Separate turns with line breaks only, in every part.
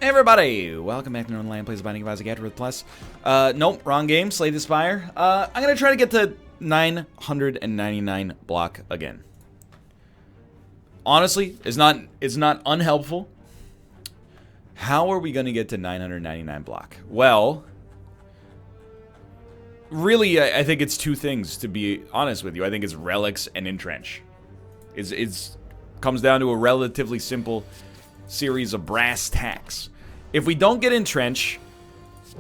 Hey everybody, welcome back to Northernlion plays Binding of Isaac Afterward Plus. Nope, wrong game, Slay the Spire. I'm gonna try to get to 999 block again. Honestly, it's not unhelpful. How are we gonna get to 999 block? Well, really, I think it's two things, to be honest with you. I think it's relics and entrench. It's comes down to a relatively simple series of brass tacks. If we don't get entrench,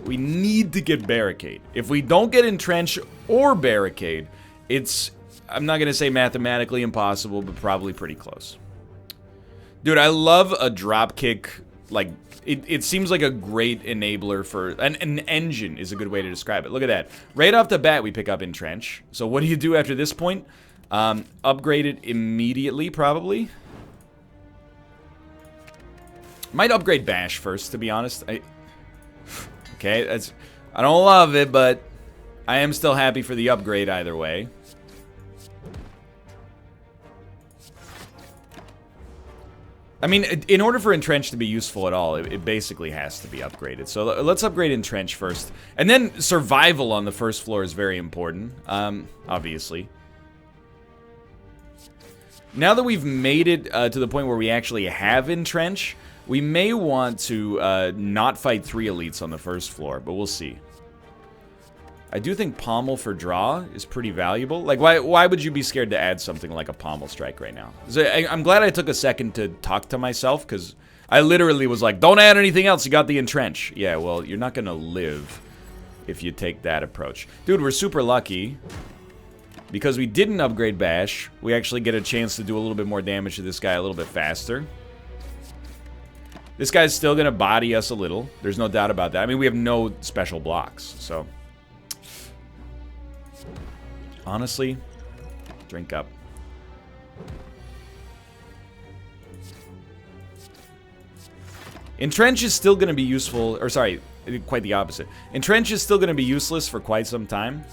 we need to get barricade. If we don't get entrench or barricade, it's, I'm not gonna say mathematically impossible, but probably pretty close. Dude, I love a drop kick. Like, it seems like a great enabler for an engine is a good way to describe it. Look at that. Right off the bat, we pick up entrench. So what do you do after this point? Upgrade it immediately, probably. Might upgrade Bash first, to be honest. Okay, I don't love it, but I am still happy for the upgrade either way. I mean, in order for Entrench to be useful at all, it basically has to be upgraded. So let's upgrade Entrench first. And then survival on the first floor is very important, obviously. Now that we've made it to the point where we actually have Entrench, we may want to not fight 3 elites on the first floor, but we'll see. I do think Pommel for draw is pretty valuable. Like, why would you be scared to add something like a Pommel Strike right now? So I'm glad I took a second to talk to myself, because I literally was like, don't add anything else, you got the Entrench. Yeah, well, you're not going to live if you take that approach. Dude, we're super lucky. Because we didn't upgrade Bash, we actually get a chance to do a little bit more damage to this guy a little bit faster. This guy's still going to body us a little. There's no doubt about that. I mean, we have no special blocks, so... Honestly, drink up. Entrench is still going to be useful, or sorry, quite the opposite. Entrench is still going to be useless for quite some time.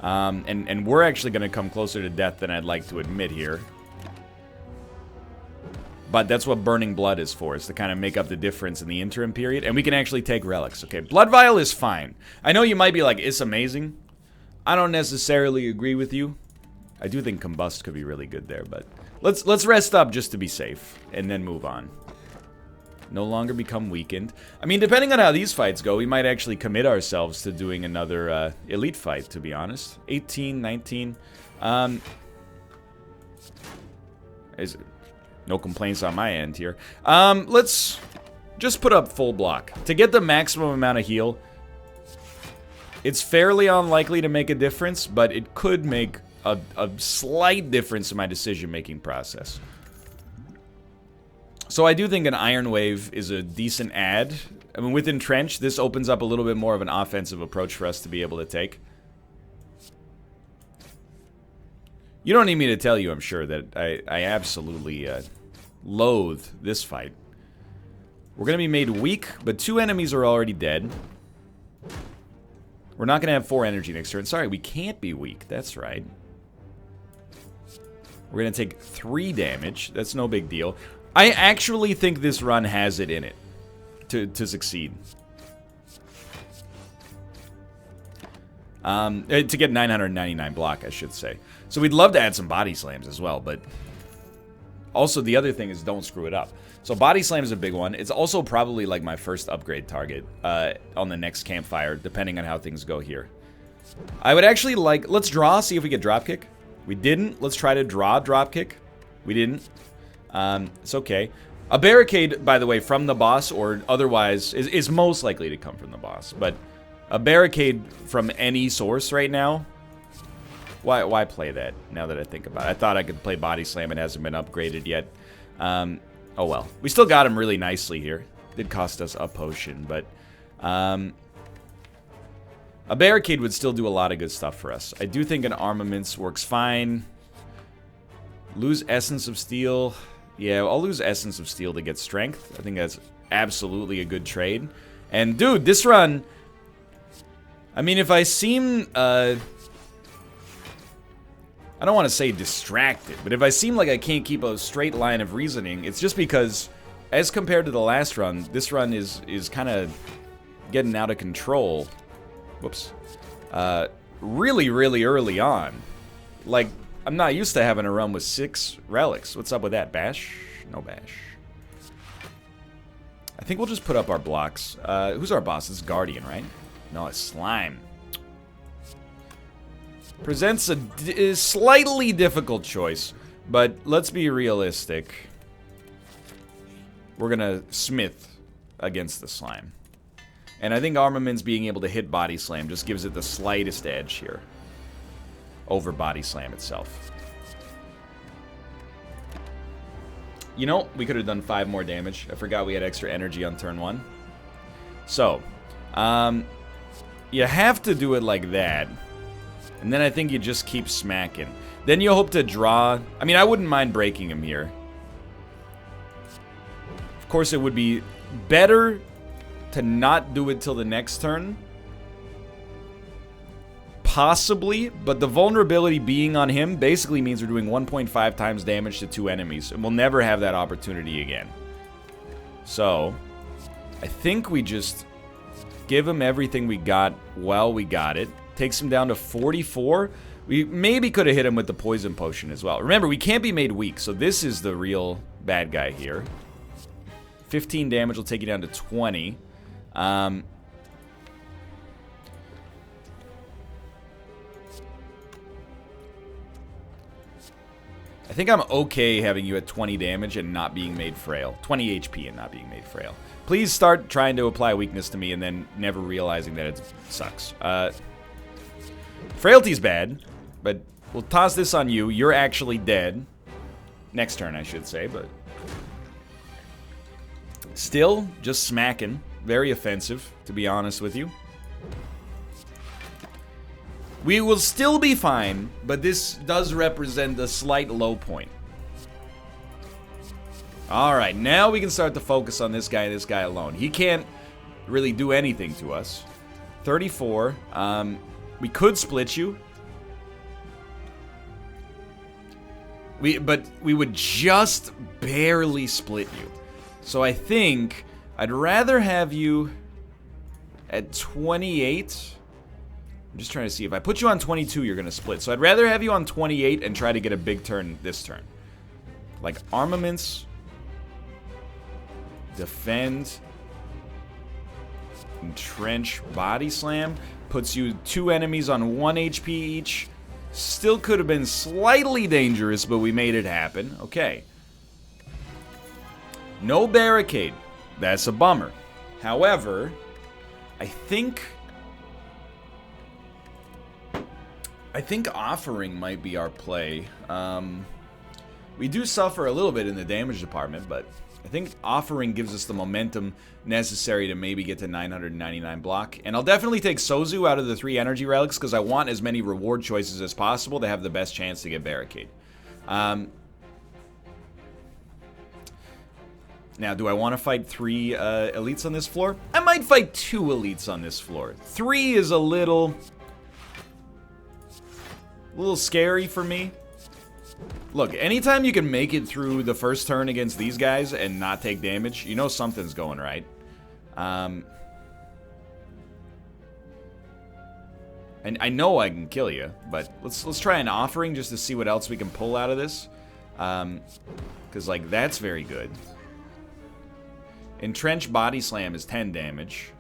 And we're actually going to come closer to death than I'd like to admit here. But that's what Burning Blood is for, is to kind of make up the difference in the interim period. And we can actually take relics, okay? Blood Vial is fine. I know you might be like, it's amazing. I don't necessarily agree with you. I do think Combust could be really good there, but let's rest up just to be safe, and then move on. No longer become weakened. I mean, depending on how these fights go, we might actually commit ourselves to doing another elite fight, to be honest. 18, 19. No complaints on my end here. Let's just put up full block. To get the maximum amount of heal, it's fairly unlikely to make a difference, but it could make a slight difference in my decision-making process. So I do think an Iron Wave is a decent add. I mean, with Entrench, this opens up a little bit more of an offensive approach for us to be able to take. You don't need me to tell you, I'm sure, that I absolutely loathe this fight. We're going to be made weak, but 2 enemies are already dead. We're not going to have 4 energy next turn. Sorry, we can't be weak. That's right. We're going to take 3 damage. That's no big deal. I actually think this run has it in it to succeed. To get 999 block, I should say. So we'd love to add some body slams as well, but also the other thing is don't screw it up. So body slam is a big one. It's also probably like my first upgrade target on the next campfire, depending on how things go here. I would actually like, let's draw, see if we get dropkick. We didn't. Let's try to draw dropkick. We didn't. It's okay. A barricade, by the way, from the boss or otherwise is most likely to come from the boss, but a barricade from any source right now, why play that, now that I think about it? I thought I could play Body Slam. It hasn't been upgraded yet. Oh well. We still got him really nicely here. Did cost us a potion, but a barricade would still do a lot of good stuff for us. I do think an armaments works fine. Lose Essence of Steel. Yeah, I'll lose Essence of Steel to get strength. I think that's absolutely a good trade. And dude, this run, I mean, if I seem I don't want to say distracted, but if I seem like I can't keep a straight line of reasoning, it's just because as compared to the last run, this run is kind of getting out of control. Whoops. Really, really early on. Like, I'm not used to having a run with 6 relics. What's up with that? Bash? No bash. I think we'll just put up our blocks. Who's our boss? It's Guardian, right? No, it's Slime. Presents a slightly difficult choice, but let's be realistic. We're gonna Smith against the Slime. And I think Armaments being able to hit Body Slam just gives it the slightest edge here over Body Slam itself. You know, we could have done 5 more damage. I forgot we had extra energy on turn 1. So, you have to do it like that. And then I think you just keep smacking. Then you hope to draw. I mean, I wouldn't mind breaking him here. Of course, it would be better to not do it till the next turn. Possibly, but the vulnerability being on him basically means we're doing 1.5 times damage to 2 enemies. And we'll never have that opportunity again. So, I think we just give him everything we got while we got it. Takes him down to 44. We maybe could have hit him with the poison potion as well. Remember, we can't be made weak, so this is the real bad guy here. 15 damage will take you down to 20. I think I'm okay having you at 20 damage and not being made frail. 20 HP and not being made frail. Please start trying to apply weakness to me and then never realizing that it sucks. Frailty's bad, but we'll toss this on you. You're actually dead. Next turn, I should say, but... Still, just smacking. Very offensive, to be honest with you. We will still be fine, but this does represent a slight low point. Alright, now we can start to focus on this guy alone. He can't really do anything to us. 34. We could split you. But we would just barely split you. So I think I'd rather have you at 28. I'm just trying to see. If I put you on 22, you're going to split. So I'd rather have you on 28 and try to get a big turn this turn. Like Armaments. Defend. Entrench. Body Slam. Puts you 2 enemies on 1 HP each. Still could have been slightly dangerous, but we made it happen. Okay. No Barricade. That's a bummer. However, I think Offering might be our play. We do suffer a little bit in the damage department, but I think Offering gives us the momentum necessary to maybe get to 999 block. And I'll definitely take Sozu out of the 3 energy relics because I want as many reward choices as possible to have the best chance to get Barricade. Now, do I want to fight 3 elites on this floor? I might fight 2 elites on this floor. 3 is a little scary for me. Look, anytime you can make it through the first turn against these guys and not take damage, you know something's going right. And I know I can kill you, but let's try an Offering just to see what else we can pull out of this. Because, like, that's very good. Entrench Body Slam is 10 damage.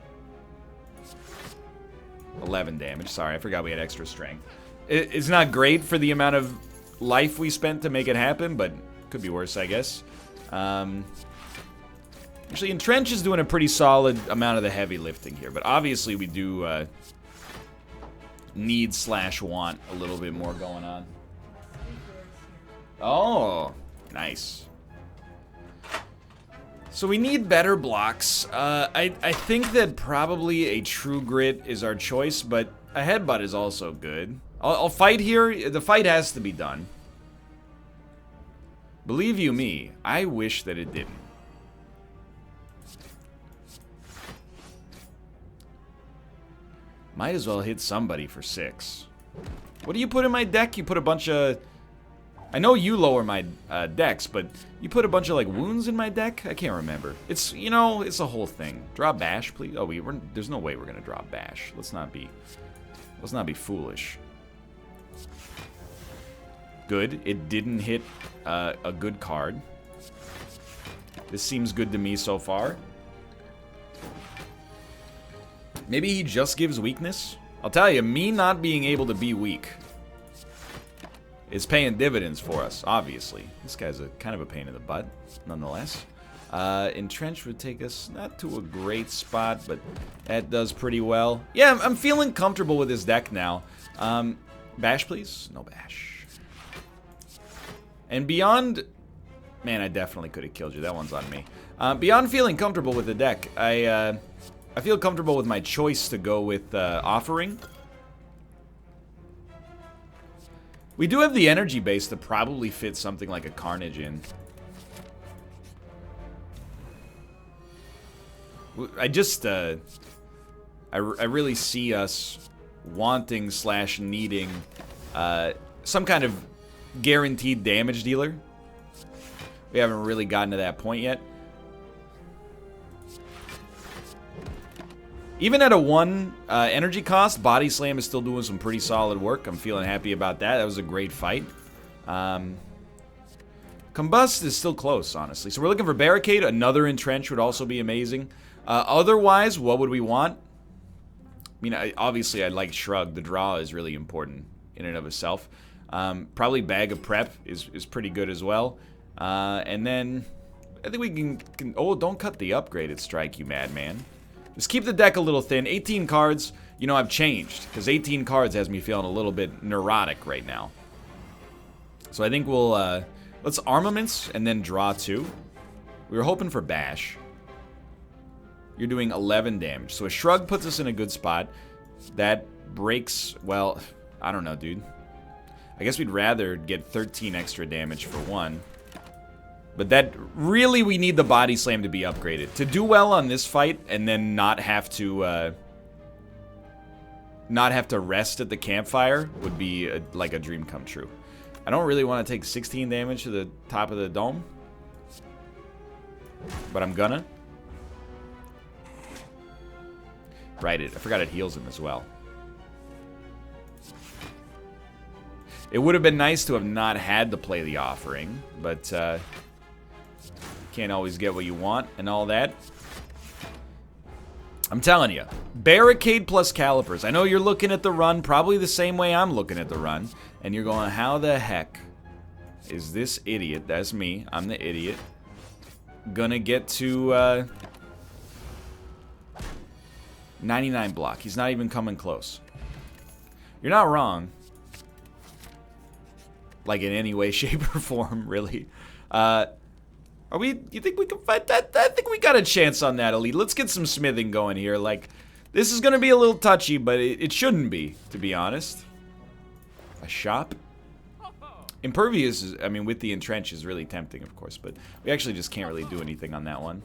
11 damage. Sorry, I forgot we had extra strength. It's not great for the amount of life we spent to make it happen, but could be worse, I guess. Actually, Entrench is doing a pretty solid amount of the heavy lifting here, but obviously we do need/want a little bit more going on. Oh, nice. So we need better blocks. I think that probably a True Grit is our choice, but a Headbutt is also good. I'll fight here. The fight has to be done. Believe you me, I wish that it didn't. Might as well hit somebody for 6. What do you put in my deck? You put a bunch of I know you lower my decks, but you put a bunch of like wounds in my deck? I can't remember. It's, you know, it's a whole thing. Draw Bash, please. Oh, there's no way we're gonna draw Bash. Let's not be foolish. Good. It didn't hit a good card. This seems good to me so far. Maybe he just gives weakness? I'll tell you, me not being able to be weak is paying dividends for us, obviously. This guy's kind of a pain in the butt, nonetheless. Entrench would take us not to a great spot, but that does pretty well. Yeah, I'm feeling comfortable with this deck now. Bash, please? No bash. And beyond... Man, I definitely could have killed you. That one's on me. Beyond feeling comfortable with the deck, I feel comfortable with my choice to go with Offering. We do have the energy base to probably fit something like a Carnage in. I just, I really see us wanting / needing some kind of guaranteed damage dealer. We haven't really gotten to that point yet. Even at a 1 energy cost, Body Slam is still doing some pretty solid work. I'm feeling happy about that. That was a great fight. Combust is still close, honestly. So we're looking for Barricade. Another Entrench would also be amazing. Otherwise, what would we want? I mean, obviously, I'd like Shrug. The draw is really important in and of itself. Probably Bag of Prep is pretty good as well. And then, I think we can... Oh, don't cut the upgraded strike, you madman. Just keep the deck a little thin. 18 cards, you know, I've changed. Because 18 cards has me feeling a little bit neurotic right now. So I think we'll, let's Armaments and then draw 2. We were hoping for Bash. You're doing 11 damage. So a Shrug puts us in a good spot. That breaks, well, I don't know, dude. I guess we'd rather get 13 extra damage for 1. But that, really, we need the Body Slam to be upgraded. To do well on this fight, and then not have to rest at the campfire, would be like a dream come true. I don't really want to take 16 damage to the top of the dome. But I'm gonna. Right, I forgot it heals him as well. It would have been nice to have not had to play the Offering, but, can't always get what you want and all that. I'm telling you, Barricade plus Calipers. I know you're looking at the run probably the same way I'm looking at the run, and you're going, how the heck is this idiot, that's me, I'm the idiot, gonna get to 99 block? He's not even coming close. You're not wrong. Like in any way, shape, or form, really. You think we can fight that? I think we got a chance on that, Elite. Let's get some smithing going here. Like, this is going to be a little touchy, but it shouldn't be, to be honest. A shop? Impervious is, I mean, with the Entrench is really tempting, of course, but we actually just can't really do anything on that one.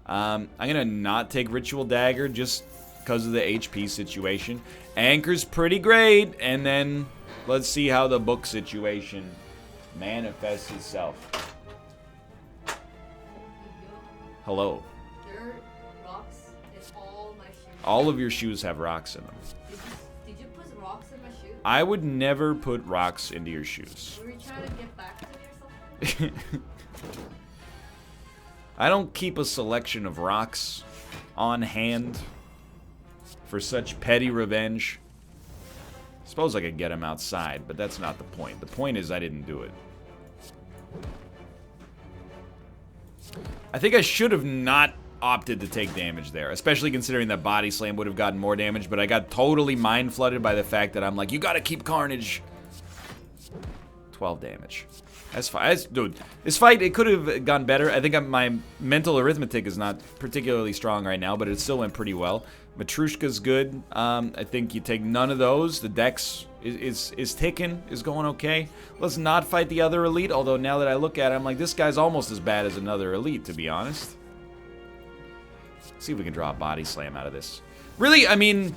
I'm going to not take Ritual Dagger just because of the HP situation. Anchor's pretty great, and then let's see how the book situation manifests itself. Hello.
There are rocks in all my shoes.
All of your shoes have rocks in them.
Did you put rocks in my shoes?
I would never put rocks into your shoes.
Were you trying to get back to me or something?
I don't keep a selection of rocks on hand for such petty revenge. Suppose I could get him outside, but that's not the point. The point is I didn't do it. I think I should have not opted to take damage there, especially considering that Body Slam would have gotten more damage, but I got totally mind flooded by the fact that I'm like, you gotta keep Carnage. 12 damage. That's fine. Dude, this fight, it could have gone better. I think my mental arithmetic is not particularly strong right now, but it still went pretty well. Matrushka's good. I think you take none of those. The dex is ticking, is going okay. Let's not fight the other elite, although now that I look at it, I'm like, this guy's almost as bad as another elite, to be honest. Let's see if we can draw a Body Slam out of this. Really, I mean,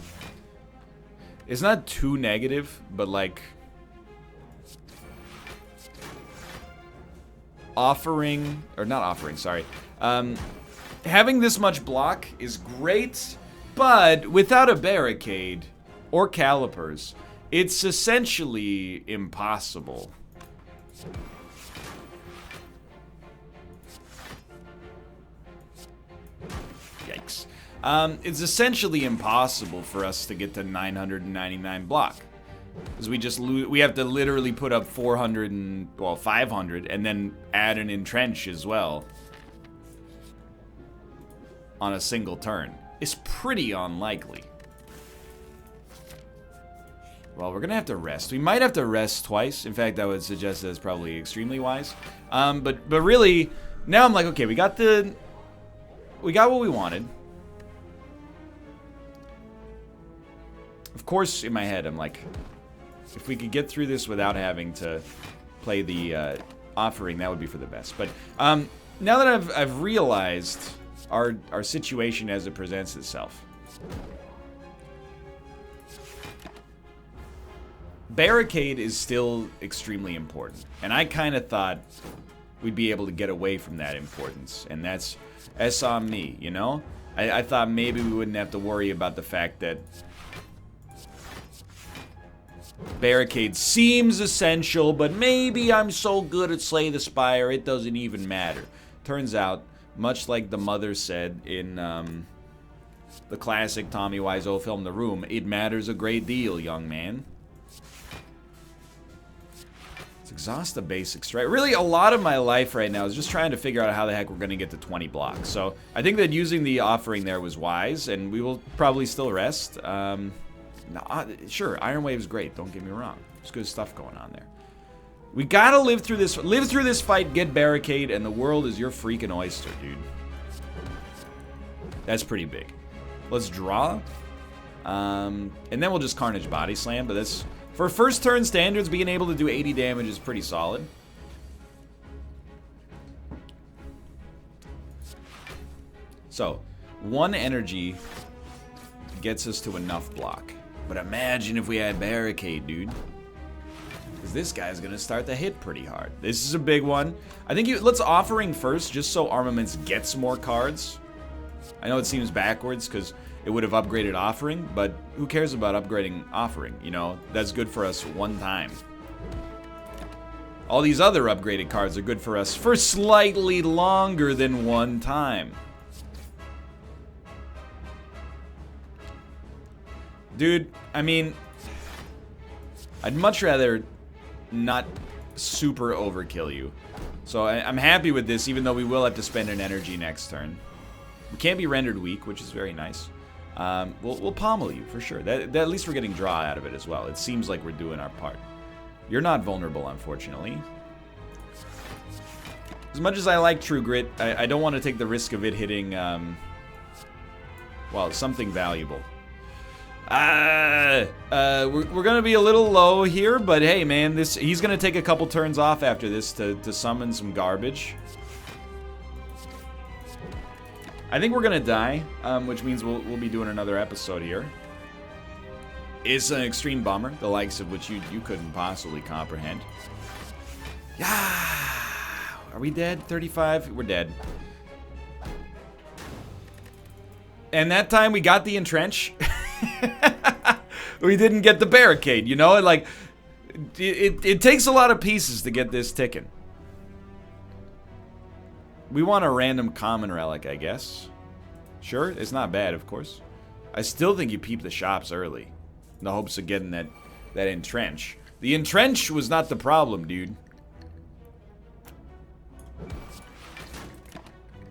it's not too negative, but like, offering, or not offering, sorry. Having this much block is great, but without a barricade or calipers, it's essentially impossible. Yikes. It's essentially impossible for us to get to 999 block. Because we just we have to literally put up 400 and, well, 500, and then add an entrench as well on a single turn. It's pretty unlikely. Well, we're gonna have to rest. We might have to rest twice. In fact, I would suggest that's probably extremely wise. But really, now I'm like, okay, we got what we wanted. Of course, in my head, I'm like, if we could get through this without having to play the offering, that would be for the best. But now that I've realized our situation as it presents itself, Barricade is still extremely important, and I kind of thought we'd be able to get away from that importance, and that's on me, you know? I thought maybe we wouldn't have to worry about the fact that Barricade seems essential, but maybe I'm so good at Slay the Spire, it doesn't even matter. Turns out, much like the mother said in the classic Tommy Wiseau film, The Room, it matters a great deal, young man. Exhaust the basics, right? Really, a lot of my life right now is just trying to figure out how the heck we're going to get to 20 blocks. So I think that using the offering there was wise, and we will probably still rest. Sure, Iron Wave's great. Don't get me wrong. There's good stuff going on there. We gotta live through this fight, get Barricade, and the world is your freaking oyster, dude. That's pretty big. Let's draw, and then we'll just Carnage Body Slam. But that's, for first turn standards, being able to do 80 damage is pretty solid. So, 1 energy gets us to enough block. But imagine if we had Barricade, dude. Because this guy's going to start to hit pretty hard. This is a big one. I think let's offering first, just so Armaments gets more cards. I know it seems backwards, because it would have upgraded offering, but who cares about upgrading offering? You know, that's good for us one time. All these other upgraded cards are good for us for slightly longer than one time. Dude, I mean, I'd much rather not super overkill you. So I'm happy with this, even though we will have to spend an energy next turn. We can't be rendered weak, which is very nice. We'll pommel you, for sure. That at least we're getting draw out of it as well. It seems like we're doing our part. You're not vulnerable, unfortunately. As much as I like True Grit, I don't want to take the risk of it hitting, well, something valuable. We're gonna be a little low here, but hey, man, he's gonna take a couple turns off after this to summon some garbage. I think we're gonna die, which means we'll be doing another episode here. It's an extreme bummer, the likes of which you couldn't possibly comprehend. Yeah, are we dead? 35? We're dead. And that time we got the entrench. We didn't get the Barricade, you know? Like, it takes a lot of pieces to get this ticking. We want a random common relic, I guess. Sure, it's not bad, of course. I still think you peep the shops early, in the hopes of getting that entrench. The entrench was not the problem, dude.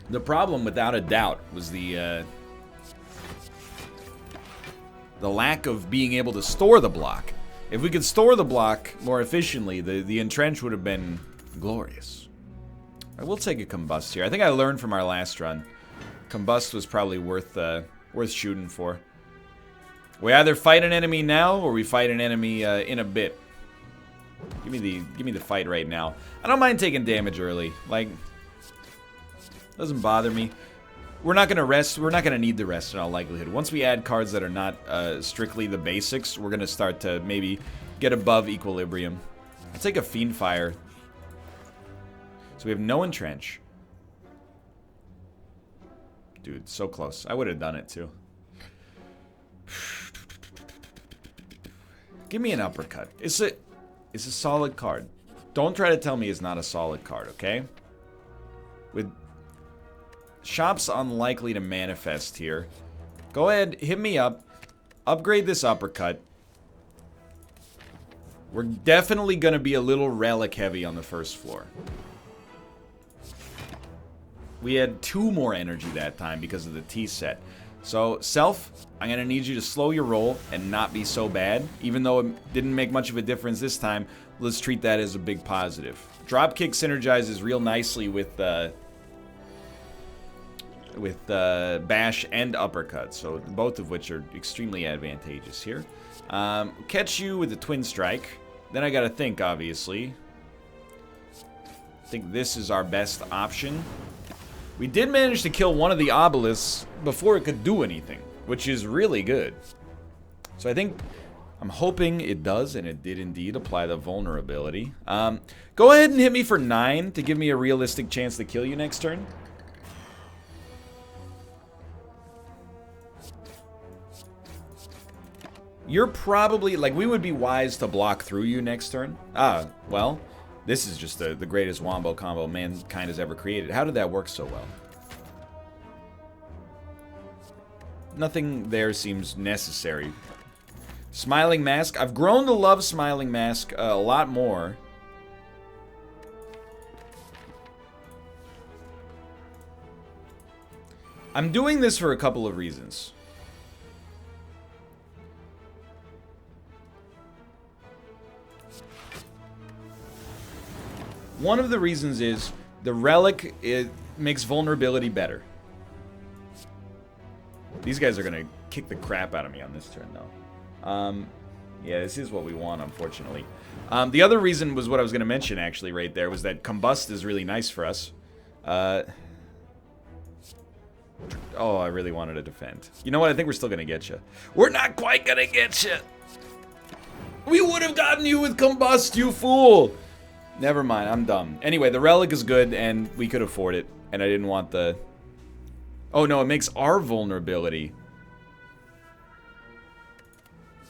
The problem, without a doubt, was the lack of being able to store the block. If we could store the block more efficiently, the entrench would have been glorious. I will take a combust here. I think I learned from our last run. Combust was probably worth shooting for. We either fight an enemy now or we fight an enemy in a bit. Give me the fight right now. I don't mind taking damage early. Like, doesn't bother me. We're not gonna rest. We're not gonna need the rest in all likelihood. Once we add cards that are not strictly the basics, we're gonna start to maybe get above equilibrium. I'll take a Fiendfire. So we have no entrench. Dude, so close. I would have done it too. Give me an uppercut. It's a solid card. Don't try to tell me it's not a solid card, okay? With shops unlikely to manifest here. Go ahead, hit me up. Upgrade this uppercut. We're definitely going to be a little relic heavy on the first floor. We had 2 more energy that time because of the T set. So, Self, I'm going to need you to slow your roll and not be so bad. Even though it didn't make much of a difference this time, let's treat that as a big positive. Dropkick synergizes real nicely with Bash and Uppercut, so both of which are extremely advantageous here. Catch you with the Twin Strike. Then I gotta think, obviously. I think this is our best option. We did manage to kill one of the obelisks before it could do anything, which is really good. So I think, I'm hoping it does, and it did indeed apply the vulnerability. Go ahead and hit me for 9 to give me a realistic chance to kill you next turn. You're probably, like, we would be wise to block through you next turn. Well, this is just the greatest wombo combo mankind has ever created. How did that work so well? Nothing there seems necessary. Smiling Mask. I've grown to love Smiling Mask a lot more. I'm doing this for a couple of reasons. One of the reasons is the relic, it makes vulnerability better. These guys are going to kick the crap out of me on this turn, though. Yeah, this is what we want, unfortunately. The other reason was what I was going to mention, actually, right there, was that Combust is really nice for us. Oh, I really wanted to defend. You know what? I think we're still going to get you. We're not quite going to get you. We would have gotten you with Combust, you fool. Never mind, I'm dumb. Anyway, the relic is good, and we could afford it. And I didn't want the... Oh, no, it makes our vulnerability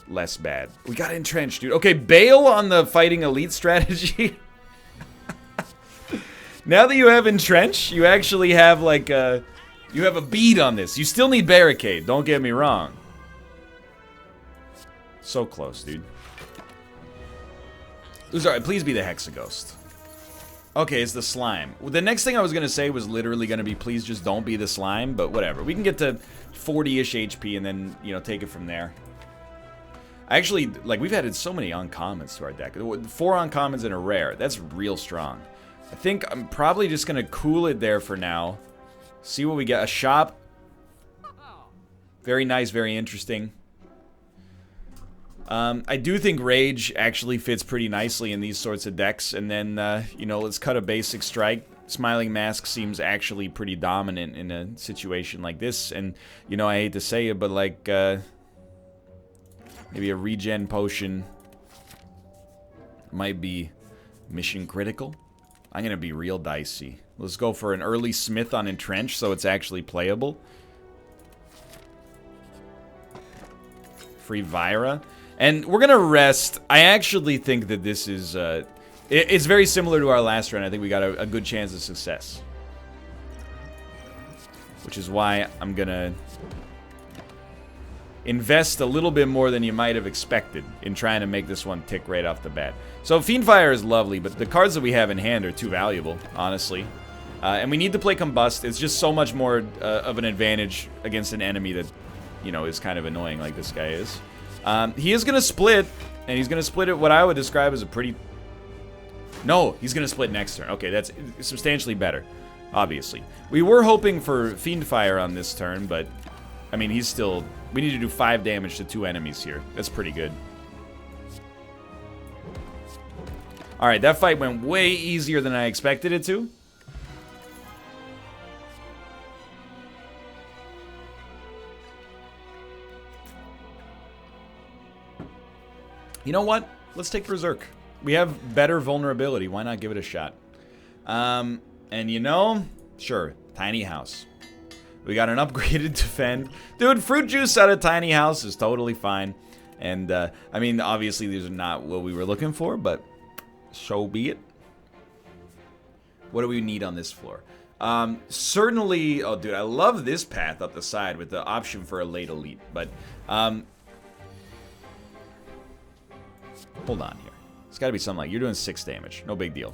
less bad. We got entrenched, dude. Okay, bail on the fighting elite strategy. Now that you have entrench, you actually have, like, you have a bead on this. You still need barricade, don't get me wrong. So close, dude. Sorry, please be the Hexaghost. Okay, it's the slime. The next thing I was going to say was literally going to be, please just don't be the slime, but whatever. We can get to 40-ish HP and then, you know, take it from there. Actually, like, we've added so many uncommons to our deck. 4 uncommons and a rare. That's real strong. I think I'm probably just going to cool it there for now. See what we get. A shop. Very nice, very interesting. I do think Rage actually fits pretty nicely in these sorts of decks, and then, you know, let's cut a basic strike. Smiling Mask seems actually pretty dominant in a situation like this, and, you know, I hate to say it, but, like, maybe a regen potion might be mission critical. I'm gonna be real dicey. Let's go for an early Smith on Entrench so it's actually playable. Free Vira. And we're gonna rest. I actually think that this is, it's very similar to our last run. I think we got a good chance of success. Which is why I'm gonna invest a little bit more than you might have expected in trying to make this one tick right off the bat. So Fiendfire is lovely, but the cards that we have in hand are too valuable, honestly. And we need to play Combust. It's just so much more of an advantage against an enemy that, you know, is kind of annoying like this guy is. He is going to split, and he's going to split it what I would describe as a pretty... No, he's going to split next turn. Okay, that's substantially better, obviously. We were hoping for Fiendfire on this turn, but, I mean, he's still... We need to do 5 damage to 2 enemies here. That's pretty good. Alright, that fight went way easier than I expected it to. You know what? Let's take Berserk. We have better vulnerability. Why not give it a shot? And you know, sure, tiny house. We got an upgraded defend. Dude, fruit juice out of tiny house is totally fine. And, I mean, obviously these are not what we were looking for, but so be it. What do we need on this floor? Certainly, oh, dude, I love this path up the side with the option for a late elite. But, hold on here. It's got to be something like, you're doing 6 damage. No big deal.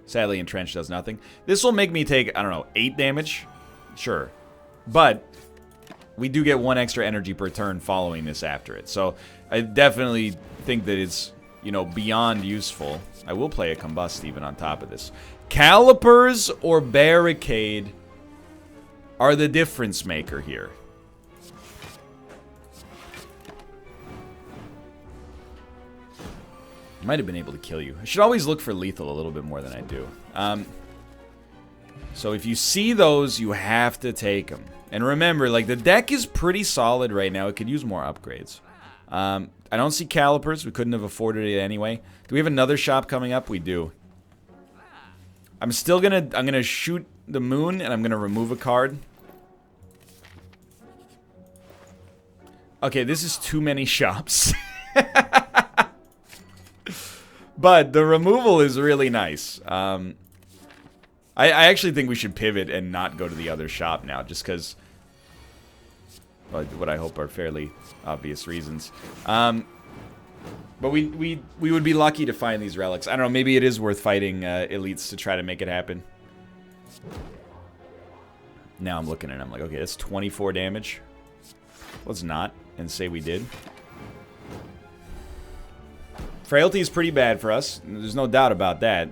Sadly, Entrenched does nothing. This will make me take, I don't know, 8 damage? Sure. But we do get 1 extra energy per turn following this after it. So I definitely think that it's, you know, beyond useful. I will play a Combust even on top of this. Calipers or Barricade are the difference maker here. Might have been able to kill you. I should always look for lethal a little bit more than I do. So if you see those, you have to take them. And remember, like, the deck is pretty solid right now. It could use more upgrades. I don't see Calipers. We couldn't have afforded it anyway. Do we have another shop coming up? We do. I'm gonna shoot the moon, and I'm gonna remove a card. Okay, this is too many shops. But the removal is really nice. I actually think we should pivot and not go to the other shop now, just because, well, what I hope are fairly obvious reasons. But we would be lucky to find these relics. I don't know, maybe it is worth fighting elites to try to make it happen. Now I'm looking and I'm like, okay, that's 24 damage. Let's not, and say we did. Frailty is pretty bad for us. There's no doubt about that.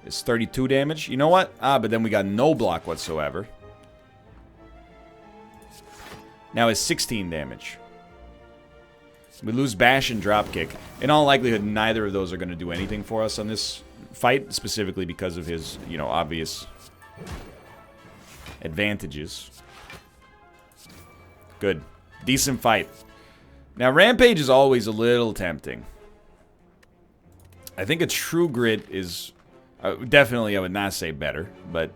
It's 32 damage. You know what? But then we got no block whatsoever. Now it's 16 damage. We lose bash and dropkick. In all likelihood, neither of those are going to do anything for us on this fight, specifically because of his, you know, obvious advantages. Good. Decent fight. Now, Rampage is always a little tempting. I think a True Grit is... definitely, I would not say better, but...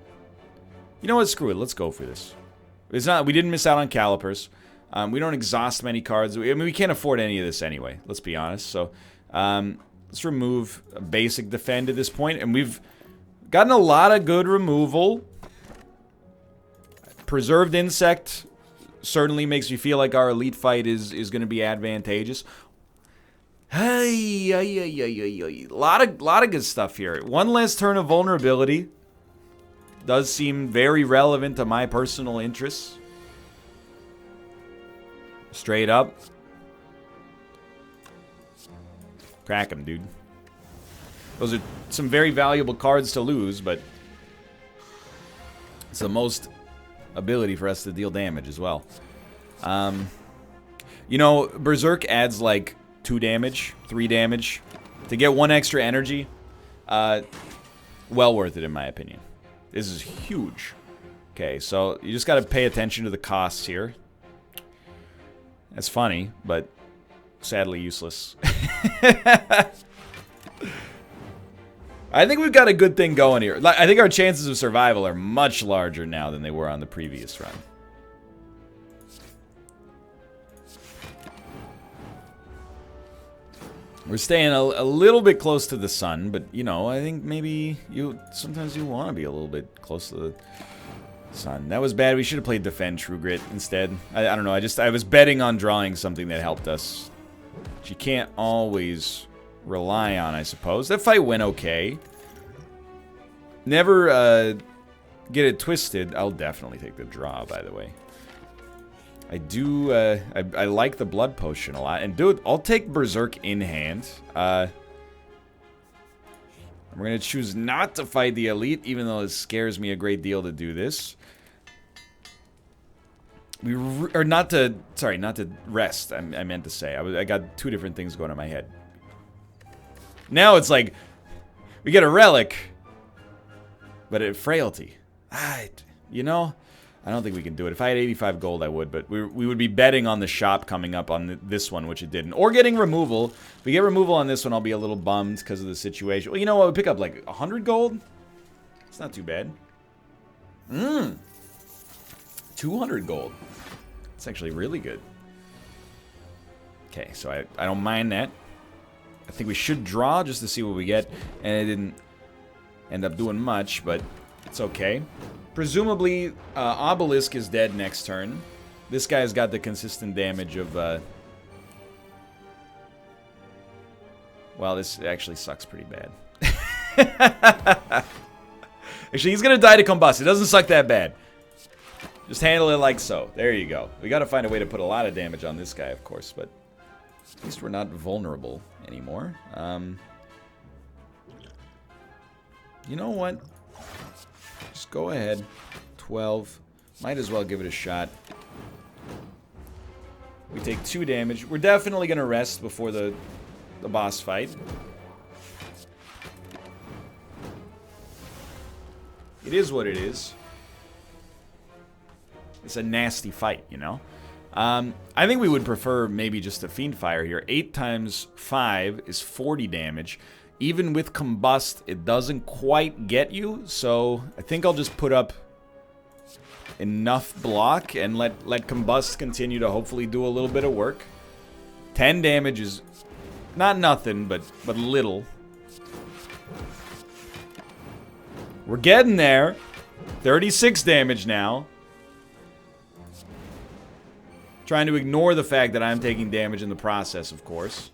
You know what? Screw it. Let's go for this. It's not... We didn't miss out on Calipers. We don't exhaust many cards. I mean, we can't afford any of this anyway. Let's be honest. So, let's remove a basic defend at this point, and we've gotten a lot of good removal. Preserved Insect certainly makes me feel like our elite fight is going to be advantageous. Hey, a lot of good stuff here. One less turn of vulnerability does seem very relevant to my personal interests. Straight up. Crack him, dude. Those are some very valuable cards to lose, but it's the most ability for us to deal damage as well. You know, Berserk adds like 2 damage, 3 damage. To get 1 extra energy, well worth it in my opinion. This is huge. Okay, so you just got to pay attention to the costs here. That's funny, but sadly useless. I think we've got a good thing going here. I think our chances of survival are much larger now than they were on the previous run. We're staying a little bit close to the sun, but, you know, I think maybe sometimes you want to be a little bit close to the sun. That was bad. We should have played Defend True Grit instead. I don't know. I was betting on drawing something that helped us. Which you can't always rely on, I suppose. That fight went okay. Never get it twisted. I'll definitely take the draw, by the way. I do, I like the blood potion a lot. And dude, I'll take Berserk in hand. We're going to choose not to fight the elite, even though it scares me a great deal to do this. Not to rest, I meant to say. I got 2 different things going in my head. Now it's like, we get a relic, but at frailty. You know, I don't think we can do it. If I had 85 gold, I would, but we would be betting on the shop coming up on this one, which it didn't. Or getting removal. If we get removal on this one, I'll be a little bummed because of the situation. Well, you know what? We pick up like 100 gold? It's not too bad. 200 gold. It's actually really good. Okay, so I don't mind that. I think we should draw just to see what we get. And it didn't end up doing much, but it's okay. Presumably, Obelisk is dead next turn. This guy's got the consistent damage of... Well, this actually sucks pretty bad. Actually, he's going to die to combust. It doesn't suck that bad. Just handle it like so. There you go. We got to find a way to put a lot of damage on this guy, of course, but at least we're not vulnerable anymore. You know what? Just go ahead. 12. Might as well give it a shot. We take 2 damage. We're definitely going to rest before the boss fight. It is what it is. It's a nasty fight, you know? I think we would prefer maybe just a Fiendfire here. 8 times 5 is 40 damage. Even with Combust, it doesn't quite get you, so I think I'll just put up enough block and let Combust continue to hopefully do a little bit of work. 10 damage is not nothing, but little. We're getting there. 36 damage now. Trying to ignore the fact that I'm taking damage in the process, of course.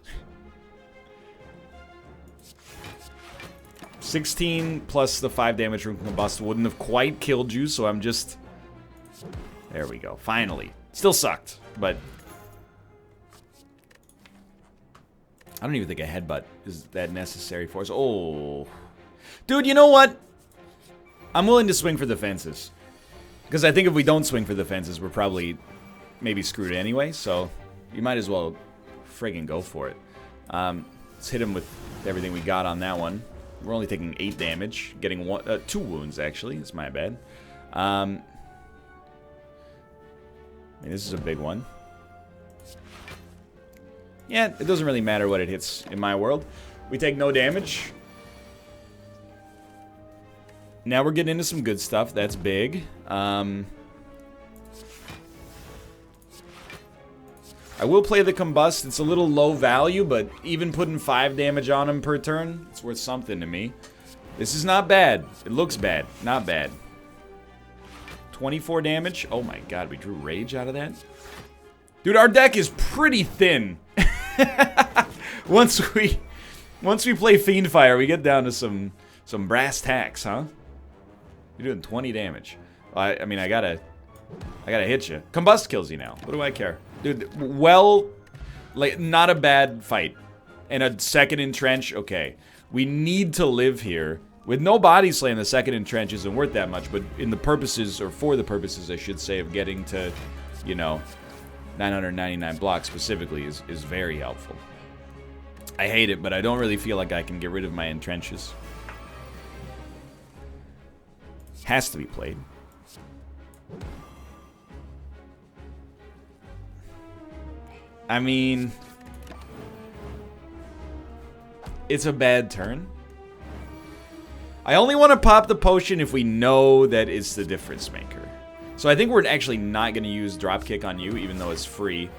16 plus the 5 damage from Combust wouldn't have quite killed you, so I'm just... There we go. Finally. Still sucked, but... I don't even think a headbutt is that necessary for us. Oh. Dude, you know what? I'm willing to swing for the fences. Because I think if we don't swing for the fences, we're probably maybe screwed anyway, so you might as well friggin' go for it. Let's hit him with everything we got on that one. We're only taking 8 damage, getting 2 wounds, actually. It's my bad. I mean, this is a big one. Yeah, it doesn't really matter what it hits in my world. We take no damage. Now we're getting into some good stuff. That's big. I will play the Combust. It's a little low value, but even putting 5 damage on him per turn, it's worth something to me. This is not bad. It looks bad. Not bad. 24 damage. Oh my god, we drew Rage out of that? Dude, our deck is pretty thin. Once we play Fiendfire, we get down to some brass tacks, huh? You're doing 20 damage. I mean, I gotta hit you. Combust kills you now. What do I care? Dude, well, like, not a bad fight. And a second entrench, okay. We need to live here. With no body slam, the second entrench isn't worth that much, but in the purposes, or for the purposes, I should say, of getting to, you know, 999 blocks specifically is very helpful. I hate it, but I don't really feel like I can get rid of my entrenches. Has to be played. I mean, it's a bad turn. I only want to pop the potion if we know that it's the difference maker. So I think we're actually not going to use Dropkick on you, even though it's free,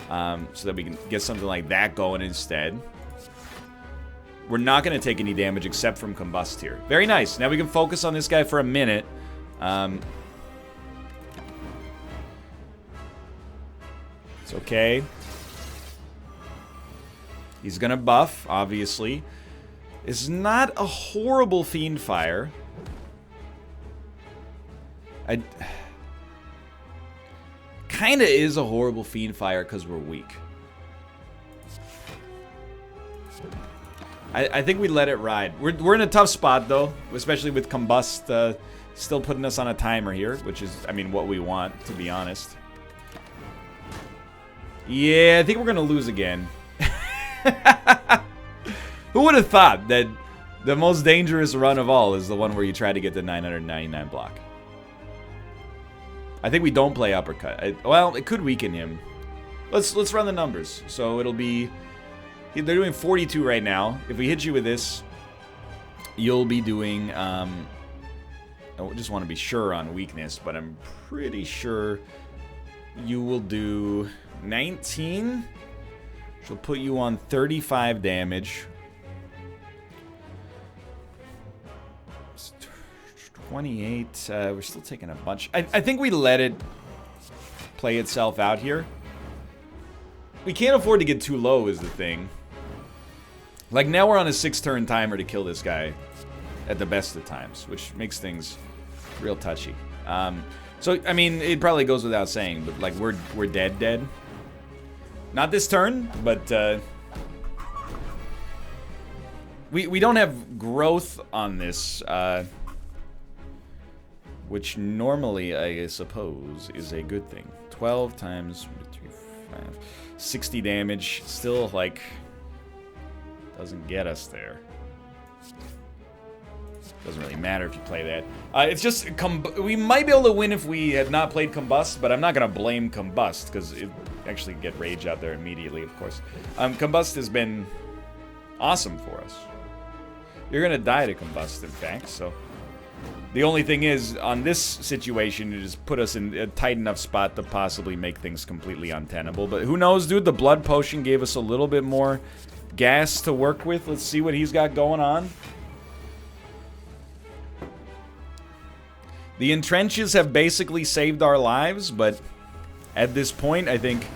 so that we can get something like that going instead. We're not going to take any damage except from Combust here. Very nice. Now we can focus on this guy for a minute. It's okay. He's going to buff, obviously. It's not a horrible Fiendfire. Kinda is a horrible Fiendfire because we're weak. I think we let it ride. We're in a tough spot, though, especially with Combust still putting us on a timer here, which is, I mean, what we want, to be honest. Yeah, I think we're going to lose again. Who would have thought that the most dangerous run of all is the one where you try to get the 999 block? I think we don't play uppercut. Well, it could weaken him. Let's run the numbers. So it'll be... They're doing 42 right now. If we hit you with this, you'll be doing... I just want to be sure on weakness, but I'm pretty sure you will do 19. Which will put you on 35 damage. 28. We're still taking a bunch. I think we let it play itself out here. We can't afford to get too low is the thing. Like, now we're on a 6-turn timer to kill this guy at the best of times, which makes things real touchy. So, I mean, it probably goes without saying, but, like, we're dead. Not this turn, but, we don't have growth on this, which normally, I suppose, is a good thing. 12 times 3, 5, 60 damage. Still, like, doesn't get us there. Doesn't really matter if you play that. It's just, we might be able to win if we had not played Combust, but I'm not going to blame Combust, because it actually get Rage out there immediately, of course. Combust has been awesome for us. You're going to die to Combust, in fact, so... The only thing is, on this situation, it just put us in a tight enough spot to possibly make things completely untenable. But who knows, dude? The Blood Potion gave us a little bit more gas to work with. Let's see what he's got going on. The entrenches have basically saved our lives, but at this point, I think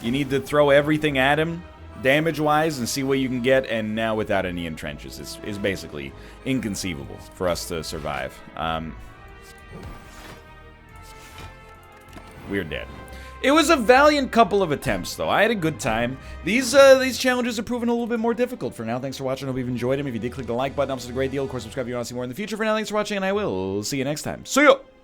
you need to throw everything at him, damage-wise, and see what you can get, and now without any entrenches. It's basically inconceivable for us to survive. We're dead. It was a valiant couple of attempts, though. I had a good time. These challenges are proving a little bit more difficult for now. Thanks for watching. I hope you've enjoyed them. If you did, click the like button. Helps us a great deal. Of course, subscribe if you want to see more in the future. For now, thanks for watching, and I will see you next time. See ya!